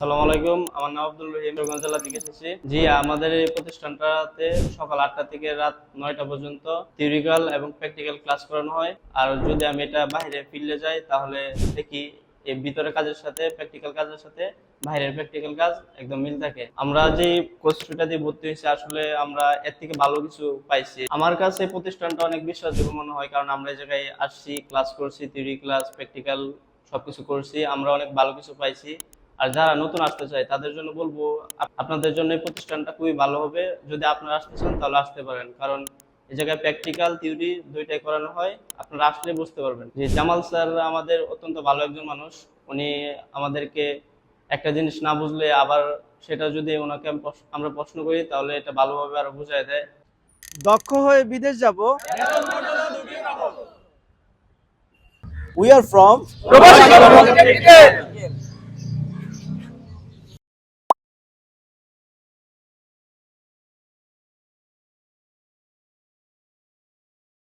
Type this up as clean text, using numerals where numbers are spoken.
আসসালামু আলাইকুম, আমার নাম আব্দুল রহিম, কিশোরগঞ্জ জেলা থেকে এসেছি। জি, আমাদের এই প্রতিষ্ঠানটাতে সকাল 8টা থেকে রাত 9টা পর্যন্ত থিওরিক্যাল এবং প্র্যাকটিক্যাল ক্লাস করানো হয়। আর যদি আমি এটা বাইরে ফিল্ডে যাই তাহলে দেখি এই ভিতরের কাজের সাথে প্র্যাকটিক্যাল কাজের সাথে বাইরের প্র্যাকটিক্যাল কাজ একদম মিল থাকে। আমরা যে কোর্সটা দিয়ে ভর্তি হয়েছি আসলে আমরা এর থেকে ভালো কিছু পাইছি। আমার কাছে এই প্রতিষ্ঠানটা অনেক বিশ্বাসযোগ্য মনে হয়, কারণ আমরা এই জায়গায় আসছি, ক্লাস করছি, থিওরি ক্লাস প্র্যাকটিক্যাল সবকিছু করছি, আমরা অনেক ভালো কিছু পাইছি। আর যারা নতুন আসতে চায় তাদের জন্য বলবো আপনাদের জন্য এই প্রতিষ্ঠানটা খুবই ভালো হবে। যদি আপনারা আসতে চান তাহলে আসতে পারেন, কারণ এই জায়গায় প্র্যাকটিক্যাল থিওরি দুইটাই করানো হয়। আপনারা আসলে বুঝতে পারবেন যে জামাল স্যার আমাদের অত্যন্ত ভালো একজন মানুষ। উনি আমাদেরকে একটা জিনিস না বুঝলে আবার সেটা যদি ওনাকে আমরা প্রশ্ন করি তাহলে এটা ভালোভাবে আরো বুঝায় দেয়। দক্ষ হয়ে বিদেশ যাব। We are from প্রবাসী কর্মসংস্থান।